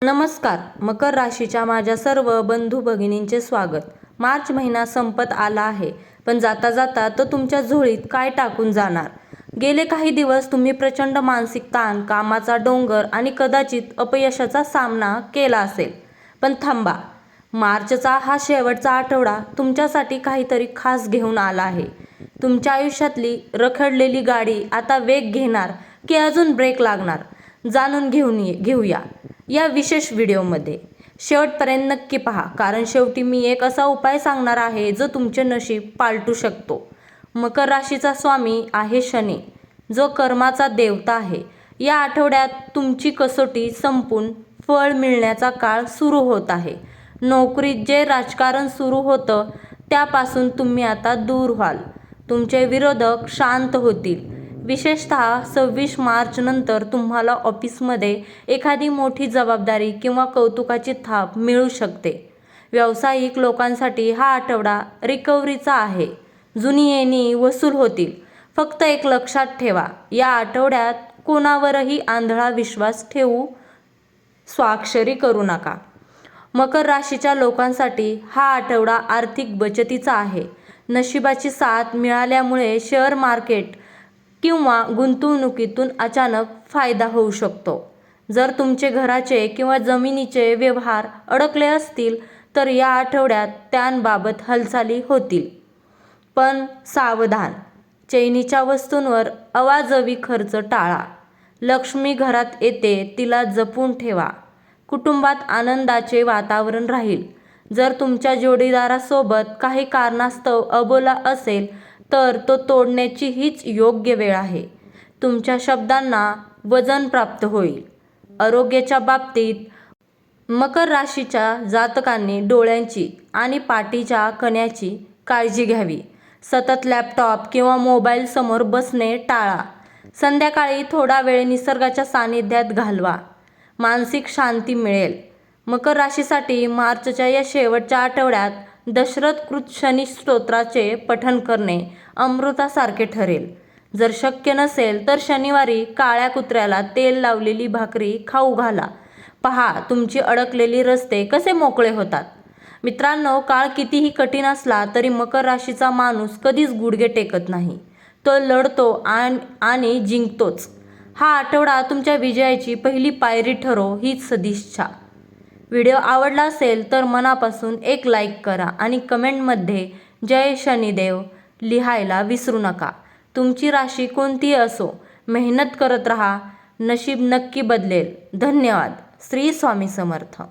नमस्कार. मकर राशीच्या माझ्या सर्व बंधू भगिनींचे स्वागत. मार्च महिना संपत आला आहे, पण जाता जाता तो तुमच्या झोळीत काय टाकून जाणार? गेले काही दिवस तुम्ही प्रचंड मानसिक ताण, कामाचा डोंगर आणि कदाचित अपयशाचा सामना केला असेल. पण थांबा, मार्चचा हा शेवटचा आठवडा तुमच्यासाठी काहीतरी खास घेऊन आला आहे. तुमच्या आयुष्यातली रखडलेली गाडी आता वेग घेणार की अजून ब्रेक लागणार, जाणून घेऊया या विशेष व्हिडिओमध्ये. शेवटपर्यंत नक्की पहा, कारण शेवटी मी एक असा उपाय सांगणार आहे जो तुमचे नशीब पालटू शकतो. मकर राशीचा स्वामी आहे शनी, जो कर्माचा देवता आहे. या आठवड्यात तुमची कसोटी संपून फळ मिळण्याचा काळ सुरू होत आहे. नोकरीत जे राजकारण सुरू होतं त्यापासून तुम्ही आता दूर व्हाल. तुमचे विरोधक शांत होतील. विशेषतः 26 मार्च नंतर तुम्हाला ऑफिसमध्ये एखादी मोठी जबाबदारी किंवा कौतुकाची थाप मिळू शकते. व्यावसायिक लोकांसाठी हा आठवडा रिकव्हरीचा आहे. जुनी येणी वसूल होतील. फक्त एक लक्षात ठेवा, या आठवड्यात कोणावरही आंधळा विश्वास ठेवू स्वाक्षरी करू नका. मकर राशीच्या लोकांसाठी हा आठवडा आर्थिक बचतीचा आहे. नशिबाची साथ मिळाल्यामुळे शेअर मार्केट किंवा गुंतवणुकीतून अचानक फायदा होऊ शकतो. जर तुमचे घराचे किंवा जमिनीचे व्यवहार अडकले असतील तर या आठवड्यात त्यांबाबत हालचाली होतील. पण सावधान, चैनीच्या वस्तूंवर अवाजवी खर्च टाळा. लक्ष्मी घरात येते, तिला जपून ठेवा. कुटुंबात आनंदाचे वातावरण राहील. जर तुमच्या जोडीदारासोबत काही कारणास्तव अबोला असेल तर तो तोडण्याची हीच योग्य वेळ आहे. तुमच्या शब्दांना वजन प्राप्त होईल. आरोग्याच्या बाबतीत मकर राशीच्या जातकांनी डोळ्यांची आणि पाठीच्या कण्याची काळजी घ्यावी. सतत लॅपटॉप किंवा मोबाईल समोर बसणे टाळा. संध्याकाळी थोडा वेळ निसर्गाच्या सानिध्यात घालवा. मानसिक शांती मिळेल. मकर राशीसाठी मार्चच्या या शेवटच्या आठवड्यात दशरथ शनी स्तोत्राचे पठण करणे अमृतासारखे ठरेल. जर शक्य नसेल तर शनिवारी काळ्या कुत्र्याला तेल लावलेली भाकरी खाऊ घाला. पहा तुमची अडकलेली रस्ते कसे मोकळे होतात. मित्रांनो, काळ कितीही कठीण असला तरी मकर राशीचा माणूस कधीच गुडघे टेकत नाही. तो लढतो आणि जिंकतोच. हा आठवडा तुमच्या विजयाची पहिली पायरी ठरो, हीच सदिच्छा. व्हिडिओ आवडला असेल तर मनापासून एक लाईक करा आणि कमेंटमध्ये जय शनिदेव लिहायला विसरू नका. तुमची राशी कोणतीही असो, मेहनत करत राहा. नशीब नक्की बदलेल. धन्यवाद. श्री स्वामी समर्थ.